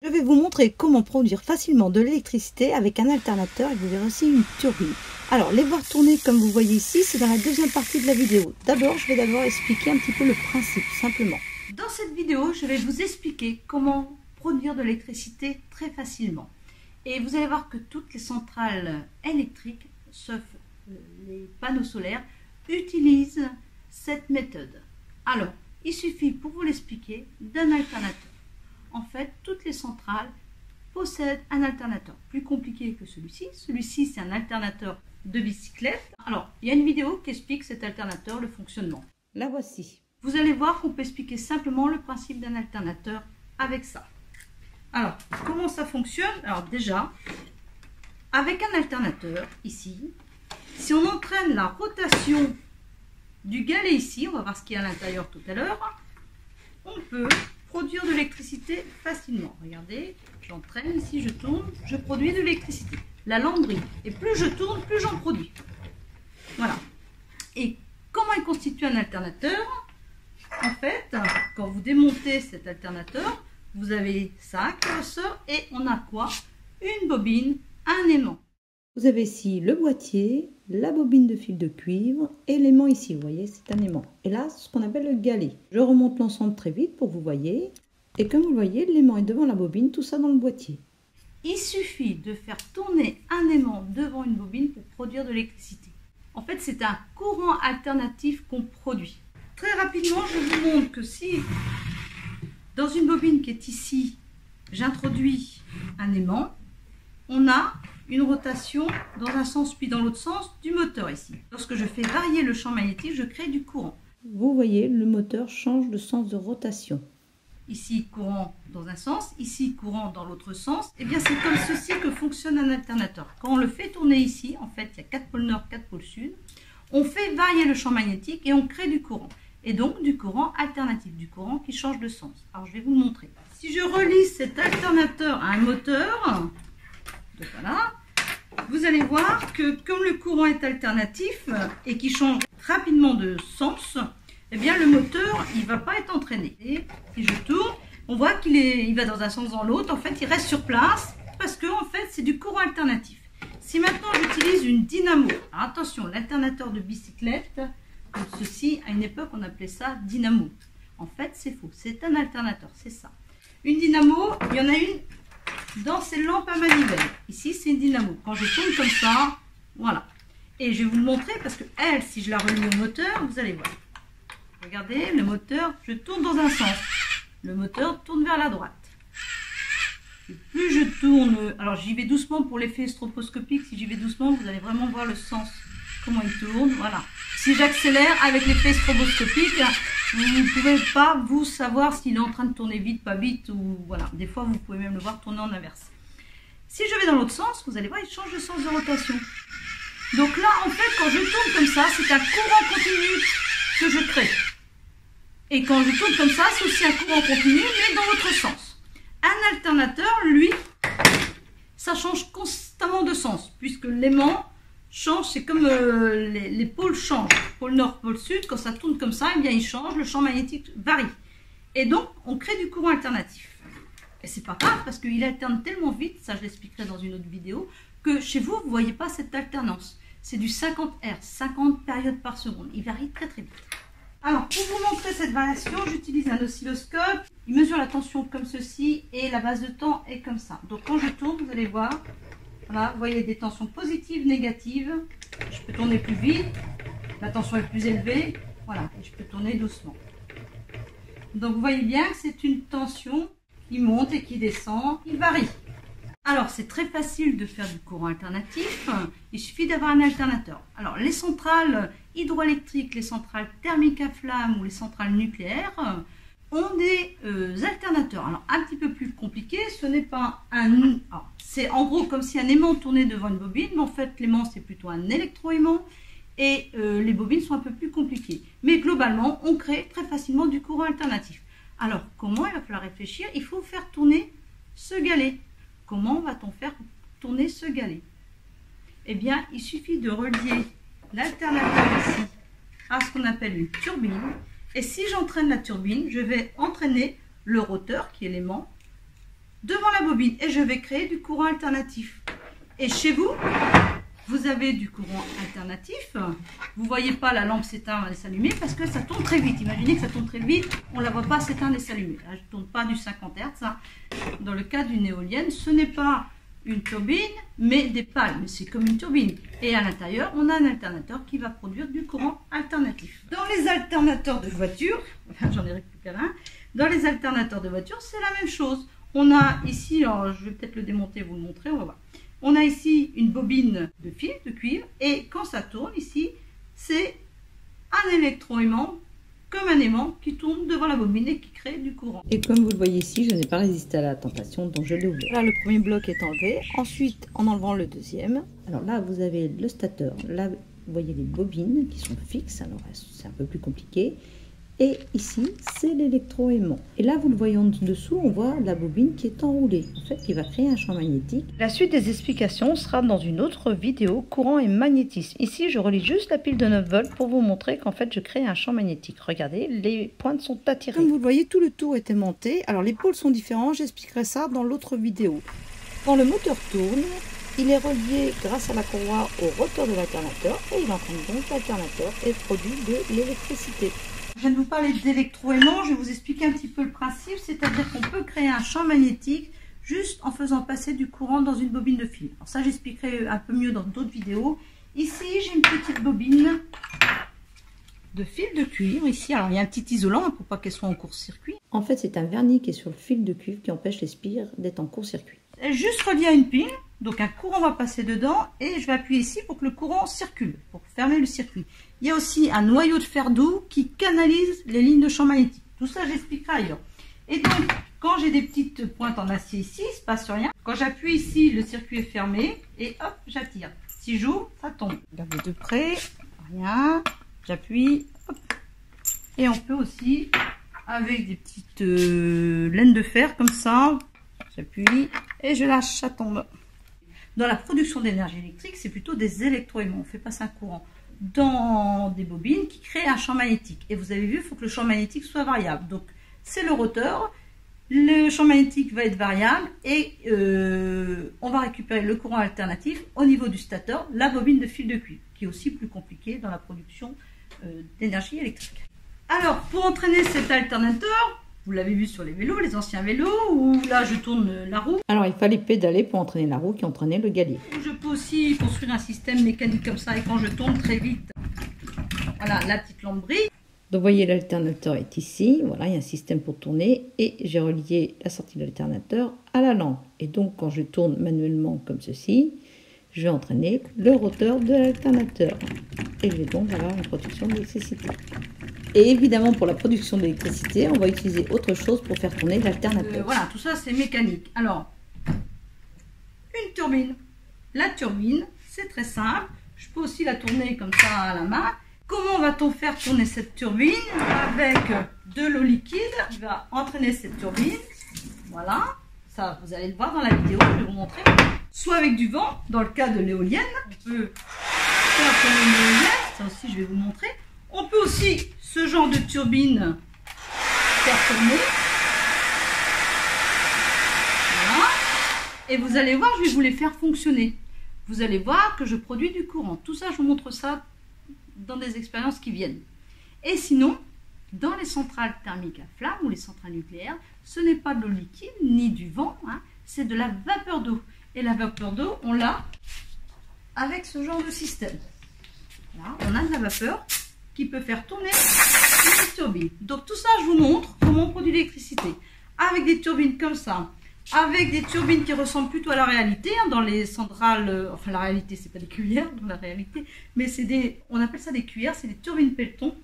Je vais vous montrer comment produire facilement de l'électricité avec un alternateur et vous verrez aussi une turbine. Alors, les voir tourner comme vous voyez ici, c'est dans la deuxième partie de la vidéo. D'abord, je vais expliquer un petit peu le principe, simplement. Dans cette vidéo, je vais vous expliquer comment produire de l'électricité très facilement. Et vous allez voir que toutes les centrales électriques, sauf les panneaux solaires, utilisent cette méthode. Alors, il suffit pour vous l'expliquer d'un alternateur. En fait, toutes les centrales possèdent un alternateur plus compliqué que celui-ci. Celui-ci, c'est un alternateur de bicyclette. Alors, il y a une vidéo qui explique cet alternateur, le fonctionnement. La voici. Vous allez voir qu'on peut expliquer simplement le principe d'un alternateur avec ça. Alors, comment ça fonctionne? Alors déjà, avec un alternateur, ici, si on entraîne la rotation du galet ici, on va voir ce qu'il y a à l'intérieur tout à l'heure, on peut produire de l'électricité facilement. Regardez, j'entraîne ici, je tourne, je produis de l'électricité. La lampe brille. Et plus je tourne, plus j'en produis. Voilà. Et comment est constitué un alternateur? En fait, quand vous démontez cet alternateur, vous avez ça qui ressort et on a quoi? Une bobine, un aimant. Vous avez ici le boîtier, la bobine de fil de cuivre et l'aimant ici, vous voyez, c'est un aimant. Et là, ce qu'on appelle le galet. Je remonte l'ensemble très vite pour que vous voyez. Et comme vous le voyez, l'aimant est devant la bobine, tout ça dans le boîtier. Il suffit de faire tourner un aimant devant une bobine pour produire de l'électricité. En fait, c'est un courant alternatif qu'on produit. Très rapidement, je vous montre que si, dans une bobine qui est ici, j'introduis un aimant, on a une rotation dans un sens puis dans l'autre sens du moteur ici. Lorsque je fais varier le champ magnétique, je crée du courant. Vous voyez, le moteur change de sens de rotation. Ici, courant dans un sens, ici, courant dans l'autre sens. Et bien, c'est comme ceci que fonctionne un alternateur. Quand on le fait tourner ici, en fait, il y a 4 pôles nord, 4 pôles sud. On fait varier le champ magnétique et on crée du courant. Et donc, du courant alternatif, du courant qui change de sens. Alors, je vais vous le montrer. Si je relie cet alternateur à un moteur, donc voilà, vous allez voir que comme le courant est alternatif et qui change rapidement de sens, eh bien le moteur il va pas être entraîné. Et si je tourne, on voit il va dans un sens dans l'autre. En fait, il reste sur place parce que en fait c'est du courant alternatif. Si maintenant j'utilise une dynamo, alors attention, l'alternateur de bicyclette, comme ceci, à une époque on appelait ça dynamo. En fait, c'est faux. C'est un alternateur, c'est ça. Une dynamo, il y en a une dans ces lampes à manivelle. Ici, c'est une dynamo. Quand je tourne comme ça, voilà. Et je vais vous le montrer parce que elle, si je la relie au moteur, vous allez voir. Regardez, le moteur, je tourne dans un sens. Le moteur tourne vers la droite. Et plus je tourne, alors j'y vais doucement pour l'effet stroposcopique. Si j'y vais doucement, vous allez vraiment voir le sens, comment il tourne. Voilà. Si j'accélère avec l'effet stroboscopique, vous ne pouvez pas vous savoir s'il est en train de tourner vite, pas vite, ou voilà. Des fois, vous pouvez même le voir tourner en inverse. Si je vais dans l'autre sens, vous allez voir, il change de sens de rotation. Donc là, en fait, quand je tourne comme ça, c'est un courant continu que je crée. Et quand je tourne comme ça, c'est aussi un courant continu, mais dans l'autre sens. Un alternateur, lui, ça change constamment de sens, puisque l'aimant change, c'est comme les pôles changent, pôle nord, pôle sud, quand ça tourne comme ça, eh bien il change, le champ magnétique varie. Et donc, on crée du courant alternatif. Et c'est pas grave, parce qu'il alterne tellement vite, ça je l'expliquerai dans une autre vidéo, que chez vous, vous ne voyez pas cette alternance. C'est du 50 Hz, 50 périodes par seconde. Il varie très très vite. Alors, pour vous montrer cette variation, j'utilise un oscilloscope. Il mesure la tension comme ceci, et la base de temps est comme ça. Donc quand je tourne, vous allez voir, voilà, vous voyez des tensions positives, négatives. Je peux tourner plus vite, la tension est plus élevée, voilà, et je peux tourner doucement. Donc vous voyez bien que c'est une tension qui monte et qui descend, qui varie. Alors c'est très facile de faire du courant alternatif, il suffit d'avoir un alternateur. Alors les centrales hydroélectriques, les centrales thermiques à flamme ou les centrales nucléaires ont des alternateurs. Alors un petit peu plus compliqué, ce n'est pas un... C'est en gros comme si un aimant tournait devant une bobine, mais en fait l'aimant c'est plutôt un électroaimant et les bobines sont un peu plus compliquées. Mais globalement, on crée très facilement du courant alternatif. Alors comment? Il va falloir réfléchir, il faut faire tourner ce galet. Comment va-t-on faire tourner ce galet? Eh bien, il suffit de relier l'alternateur ici à ce qu'on appelle une turbine. Et si j'entraîne la turbine, je vais entraîner le roteur, qui est l'aimant, devant la bobine et je vais créer du courant alternatif. Et chez vous, vous avez du courant alternatif. Vous ne voyez pas la lampe s'éteindre et s'allumer parce que ça tourne très vite. Imaginez que ça tourne très vite, on ne la voit pas s'éteindre et s'allumer. Là, je ne tourne pas du 50 Hz. Hein. Dans le cas d'une éolienne, ce n'est pas une turbine, mais des pales. Mais c'est comme une turbine. Et à l'intérieur, on a un alternateur qui va produire du courant alternatif. Dans les alternateurs de voiture, j'en ai récupéré un. Dans les alternateurs de voiture, c'est la même chose. On a ici, alors je vais peut-être le démonter, vous le montrer, on va voir. On a ici une bobine de fil, de cuivre, et quand ça tourne ici, c'est un électroaimant, comme un aimant, qui tourne devant la bobine et qui crée du courant. Et comme vous le voyez ici, je n'ai pas résisté à la tentation, donc je l'ai ouvert. Là, le premier bloc est enlevé. Ensuite, en enlevant le deuxième, alors là, vous avez le stateur. Là, vous voyez les bobines qui sont fixes, alors c'est un peu plus compliqué. Et ici, c'est l'électroaimant. Et là, vous le voyez en dessous, on voit la bobine qui est enroulée, en fait, qui va créer un champ magnétique. La suite des explications sera dans une autre vidéo, courant et magnétisme. Ici, je relie juste la pile de 9 volts pour vous montrer qu'en fait, je crée un champ magnétique. Regardez, les pointes sont attirées. Comme vous le voyez, tout le tour est aimanté. Alors, les pôles sont différents, j'expliquerai ça dans l'autre vidéo. Quand le moteur tourne, il est relié grâce à la courroie au rotor de l'alternateur et il entraîne donc l'alternateur et produit de l'électricité. Je viens de vous parler d'électroaimant, je vais vous expliquer un petit peu le principe, c'est-à-dire qu'on peut créer un champ magnétique juste en faisant passer du courant dans une bobine de fil. Alors ça, j'expliquerai un peu mieux dans d'autres vidéos. Ici, j'ai une petite bobine de fil de cuivre. Ici, alors il y a un petit isolant pour pas qu'elle soit en court-circuit. En fait, c'est un vernis qui est sur le fil de cuivre qui empêche les spires d'être en court-circuit. Elle est juste reliée à une pile, donc un courant va passer dedans et je vais appuyer ici pour que le courant circule, pour fermer le circuit. Il y a aussi un noyau de fer doux qui canalise les lignes de champ magnétique. Tout ça, j'expliquerai ailleurs. Et donc, quand j'ai des petites pointes en acier ici, il ne se passe rien. Quand j'appuie ici, le circuit est fermé et hop, j'attire. Si j'ouvre, ça tombe. Regardez de près, rien. J'appuie, hop. Et on peut aussi, avec des petites laines de fer comme ça, j'appuie et je lâche, ça tombe. Dans la production d'énergie électrique, c'est plutôt des électroaimants. On fait passer un courant dans des bobines qui créent un champ magnétique. Et vous avez vu, il faut que le champ magnétique soit variable. Donc, c'est le rotor. Le champ magnétique va être variable et on va récupérer le courant alternatif au niveau du stateur, la bobine de fil de cuivre, qui est aussi plus compliquée dans la production d'énergie électrique. Alors, pour entraîner cet alternateur, vous l'avez vu sur les vélos, les anciens vélos, où là je tourne la roue. Alors il fallait pédaler pour entraîner la roue qui entraînait le galier. Je peux aussi construire un système mécanique comme ça et quand je tourne très vite, voilà, la petite lampe brille. Donc vous voyez, l'alternateur est ici, voilà, il y a un système pour tourner et j'ai relié la sortie de l'alternateur à la lampe. Et donc quand je tourne manuellement comme ceci, je vais entraîner le rotor de l'alternateur. Et je vais donc avoir la production d'électricité. Et évidemment, pour la production d'électricité, on va utiliser autre chose pour faire tourner l'alternateur. Voilà, tout ça c'est mécanique. Alors, une turbine. La turbine, c'est très simple. Je peux aussi la tourner comme ça à la main. Comment va-t-on faire tourner cette turbine? Avec de l'eau liquide qui va entraîner cette turbine. Voilà, ça vous allez le voir dans la vidéo, je vais vous montrer. Soit avec du vent, dans le cas de l'éolienne, on peut faire tourner une éolienne, ça aussi je vais vous montrer. On peut aussi, ce genre de turbine, faire tourner. Voilà. Et vous allez voir, je vais vous les faire fonctionner. Vous allez voir que je produis du courant. Tout ça, je vous montre ça dans des expériences qui viennent. Et sinon, dans les centrales thermiques à flamme ou les centrales nucléaires, ce n'est pas de l'eau liquide ni du vent, hein, c'est de la vapeur d'eau. Et la vapeur d'eau, on l'a avec ce genre de système. Là, on a de la vapeur qui peut faire tourner une turbine. Donc tout ça, je vous montre comment on produit l'électricité. Avec des turbines comme ça, avec des turbines qui ressemblent plutôt à la réalité, hein, dans les centrales, enfin la réalité, c'est pas des cuillères dans la réalité, mais c'est des, on appelle ça des cuillères, c'est des turbines pelletons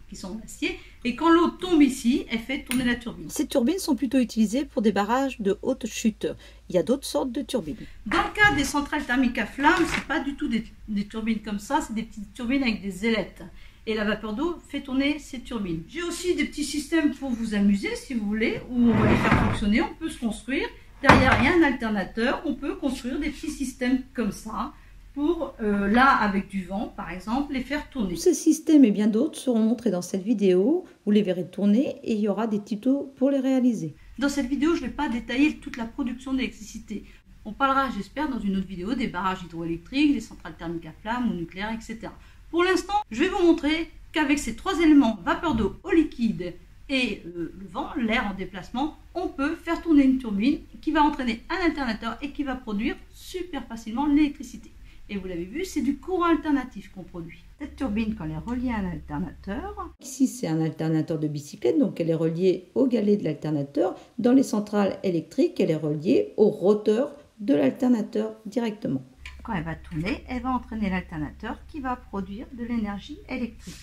qui sont en acier, et quand l'eau tombe ici, elle fait tourner la turbine. Ces turbines sont plutôt utilisées pour des barrages de haute chute. Il y a d'autres sortes de turbines. Dans le cas des centrales thermiques à flamme, c'est pas du tout des turbines comme ça, c'est des petites turbines avec des ailettes. Et la vapeur d'eau fait tourner ces turbines. J'ai aussi des petits systèmes pour vous amuser, si vous voulez, où on va les faire fonctionner, on peut se construire. Derrière, il y a un alternateur, on peut construire des petits systèmes comme ça, pour, là, avec du vent, par exemple, les faire tourner. Ces systèmes et bien d'autres seront montrés dans cette vidéo, vous les verrez tourner et il y aura des tutos pour les réaliser. Dans cette vidéo, je ne vais pas détailler toute la production d'électricité. On parlera, j'espère, dans une autre vidéo des barrages hydroélectriques, des centrales thermiques à flamme ou nucléaires, etc. Pour l'instant, je vais vous montrer qu'avec ces trois éléments, vapeur d'eau, eau liquide et le vent, l'air en déplacement, on peut faire tourner une turbine qui va entraîner un alternateur et qui va produire super facilement l'électricité. Et vous l'avez vu, c'est du courant alternatif qu'on produit. Cette turbine, quand elle est reliée à un alternateur, ici c'est un alternateur de bicyclette, donc elle est reliée au galet de l'alternateur. Dans les centrales électriques, elle est reliée au roteur de l'alternateur directement. Quand elle va tourner, elle va entraîner l'alternateur qui va produire de l'énergie électrique.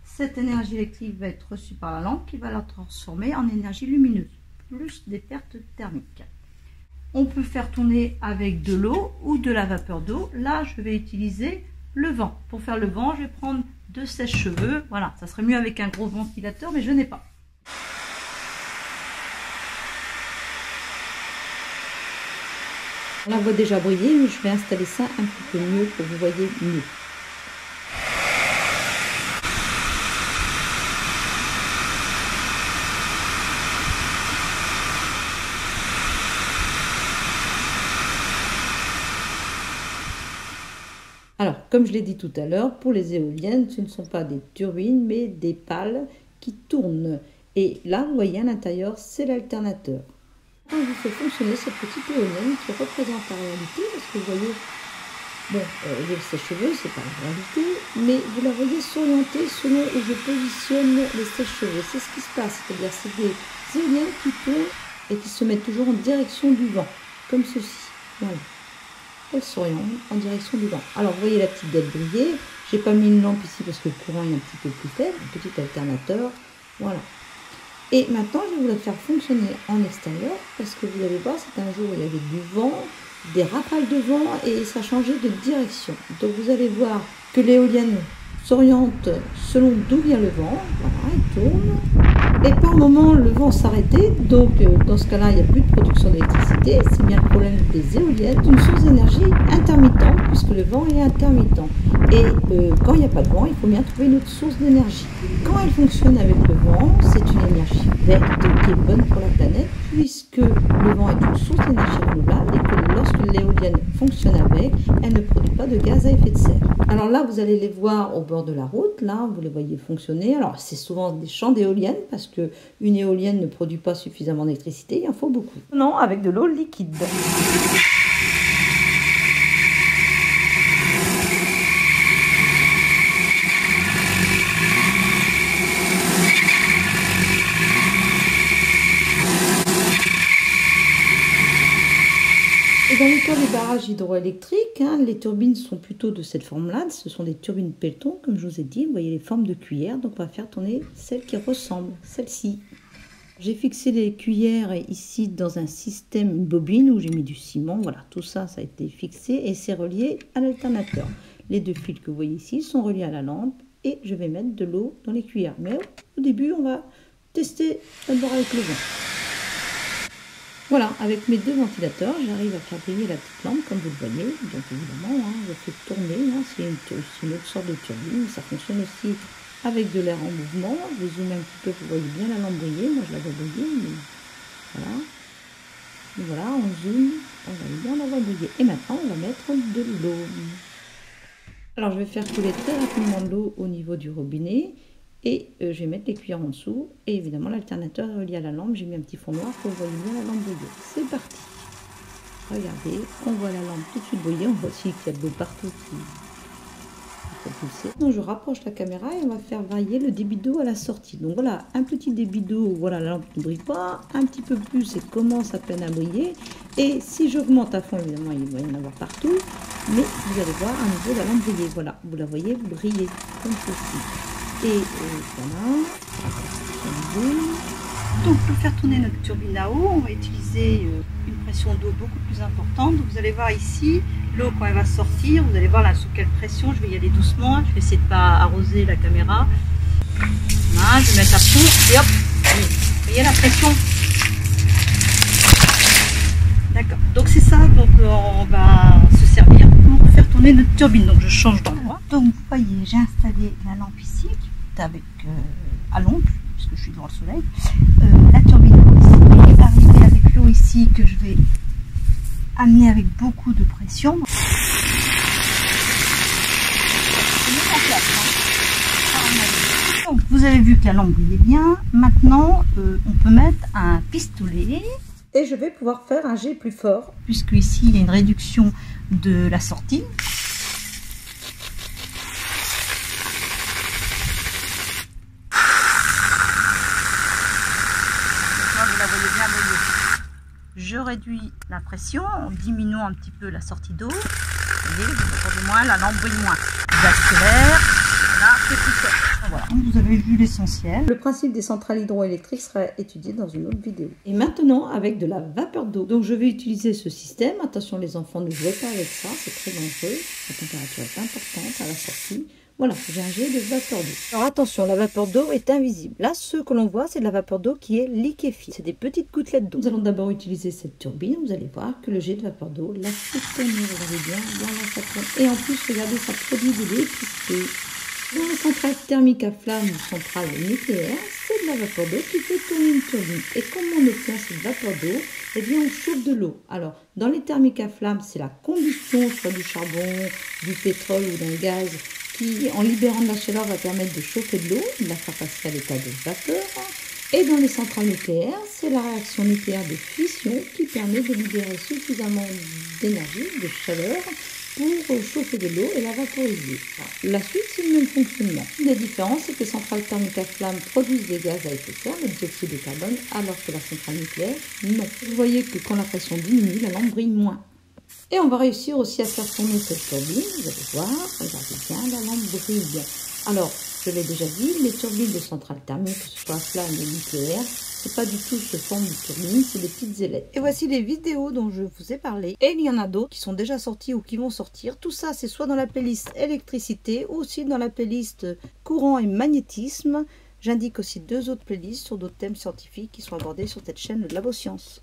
Cette énergie électrique va être reçue par la lampe qui va la transformer en énergie lumineuse, plus des pertes thermiques. On peut faire tourner avec de l'eau ou de la vapeur d'eau. Là, je vais utiliser le vent. Pour faire le vent, je vais prendre 2 sèche-cheveux. Voilà, ça serait mieux avec un gros ventilateur, mais je n'ai pas. On la voit déjà briller, mais je vais installer ça un petit peu mieux pour que vous voyez mieux. Alors, comme je l'ai dit tout à l'heure, pour les éoliennes, ce ne sont pas des turbines, mais des pales qui tournent. Et là, vous voyez à l'intérieur, c'est l'alternateur. Quand je fais fonctionner cette petite éolienne qui représente la réalité, parce que vous voyez, bon, le sèche-cheveux, c'est pas la réalité, mais vous la voyez s'orienter selon où je positionne les sèche-cheveux. C'est ce qui se passe, c'est-à-dire c'est des éoliennes qui tournent et qui se mettent toujours en direction du vent, comme ceci. Voilà. Elle s'oriente en direction du vent. Alors vous voyez la petite dette briller. J'ai pas mis une lampe ici parce que le courant est un petit peu plus faible, un petit alternateur. Voilà. Et maintenant je vais vous la faire fonctionner en extérieur parce que vous allez voir, c'est un jour où il y avait du vent, des rafales de vent et ça changeait de direction. Donc vous allez voir que l'éolienne s'oriente selon d'où vient le vent. Voilà, elle tourne. Et par moment, le vent s'arrêtait, donc dans ce cas-là, il n'y a plus de production d'électricité. C'est bien le problème des éoliennes, une source d'énergie intermittente, puisque le vent est intermittent. Et quand il n'y a pas de vent, il faut bien trouver une autre source d'énergie. Quand elle fonctionne avec le vent, c'est une énergie verte qui est bonne pour la planète, puisque le vent est une source d'énergie renouvelable et que lorsque l'éolienne fonctionne avec, elle ne produit pas de gaz à effet de serre. Alors là, vous allez les voir au bord de la route, là, vous les voyez fonctionner. Alors c'est souvent des champs d'éoliennes, parce qu'une éolienne ne produit pas suffisamment d'électricité, il en faut beaucoup. Non, avec de l'eau liquide. Et dans le cas des barrages hydroélectriques, les turbines sont plutôt de cette forme-là. Ce sont des turbines Pelton, comme je vous ai dit. Vous voyez les formes de cuillères. Donc on va faire tourner celle qui ressemble, celle-ci. J'ai fixé les cuillères ici dans un système, une bobine où j'ai mis du ciment. Voilà, tout ça, ça a été fixé et c'est relié à l'alternateur. Les 2 fils que vous voyez ici sont reliés à la lampe et je vais mettre de l'eau dans les cuillères. Mais au début, on va tester d'abord avec le vent. Voilà, avec mes 2 ventilateurs, j'arrive à faire briller la petite lampe, comme vous le voyez. Donc évidemment, je fais tourner, c'est une autre sorte de turbine. Ça fonctionne aussi avec de l'air en mouvement. Je vais zoomer un petit peu, vous voyez bien la lampe briller. Moi, je la vois briller, mais voilà. Et voilà, on zoome, on va bien la voir briller. Et maintenant, on va mettre de l'eau. Alors, je vais faire couler très rapidement de l'eau au niveau du robinet. Et je vais mettre les cuillères en dessous. Et évidemment, l'alternateur est relié à la lampe. J'ai mis un petit fond noir pour que vous voyez bien la lampe briller. C'est parti. Regardez, on voit la lampe tout de suite briller. On voit aussi qu'il y a de l'eau partout qui faut pulser. Donc, je rapproche la caméra et on va faire varier le débit d'eau à la sortie. Donc voilà, un petit débit d'eau, voilà, la lampe ne brille pas. Un petit peu plus et commence à peine à briller. Et si j'augmente à fond, évidemment, il va y en avoir partout. Mais vous allez voir à nouveau la lampe briller. Voilà, vous la voyez briller comme ceci. Et voilà. Donc pour faire tourner notre turbine à eau, on va utiliser une pression d'eau beaucoup plus importante. Donc, vous allez voir ici, l'eau quand elle va sortir, vous allez voir là sous quelle pression. Je vais y aller doucement, je vais essayer de ne pas arroser la caméra. Voilà, je vais mettre à fond et hop, vous voyez la pression. D'accord, donc c'est ça, donc on va se servir pour faire tourner notre turbine. Donc je change d'endroit. Donc vous voyez, j'ai installé la lampe ici, qui est avec à l'ombre, puisque je suis devant le soleil. La turbine ici, ici que je vais amener avec beaucoup de pression. Donc, vous avez vu que la lampe brillait bien. Maintenant, on peut mettre un pistolet. Et je vais pouvoir faire un jet plus fort, puisque ici il y a une réduction de la sortie. Vous la voyez bien briller. Je réduis la pression en diminuant un petit peu la sortie d'eau. Vous voyez, pour moins, la lampe brille moins. J'accélère. Là, c'est plus fort. Voilà, vous avez vu l'essentiel. Le principe des centrales hydroélectriques sera étudié dans une autre vidéo. Et maintenant, avec de la vapeur d'eau. Donc, je vais utiliser ce système. Attention, les enfants, ne jouez pas avec ça. C'est très dangereux. La température est importante à la sortie. Voilà, j'ai un jet de vapeur d'eau. Alors, attention, la vapeur d'eau est invisible. Là, ce que l'on voit, c'est de la vapeur d'eau qui est liquéfiée. C'est des petites gouttelettes d'eau. Nous allons d'abord utiliser cette turbine. Vous allez voir que le jet de vapeur d'eau la fait tourner. Regardez bien, ça tourne. Et en plus, regardez, ça produit de l'électricité. Dans les centrales thermiques à flamme ou centrales nucléaires, c'est de la vapeur d'eau qui fait tourner une turbine. Et comment on obtient cette vapeur d'eau? Eh bien, on chauffe de l'eau. Alors, dans les thermiques à flamme, c'est la combustion, soit du charbon, du pétrole ou d'un gaz, qui, en libérant de la chaleur, va permettre de chauffer de l'eau, de la faire passer à l'état de vapeur. Et dans les centrales nucléaires, c'est la réaction nucléaire de fission qui permet de libérer suffisamment d'énergie, de chaleur, pour chauffer de l'eau et la vaporiser. Alors, la suite, c'est le même fonctionnement. La différence, c'est que les centrales thermiques à flamme produisent des gaz à effet de serre, le dioxyde de carbone, alors que la centrale nucléaire, non. Vous voyez que quand la pression diminue, la lampe brille moins. Et on va réussir aussi à faire tourner cette turbine. Vous allez voir, regardez bien, la lampe brille. Alors, je l'ai déjà dit, les turbines de centrales thermiques, que ce soit à flamme ou nucléaire, c'est pas du tout ce forme de turbine, c'est des petites ailettes. Et voici les vidéos dont je vous ai parlé. Et il y en a d'autres qui sont déjà sorties ou qui vont sortir. Tout ça, c'est soit dans la playlist électricité ou aussi dans la playlist courant et magnétisme. J'indique aussi 2 autres playlists sur d'autres thèmes scientifiques qui sont abordés sur cette chaîne de Labo Science.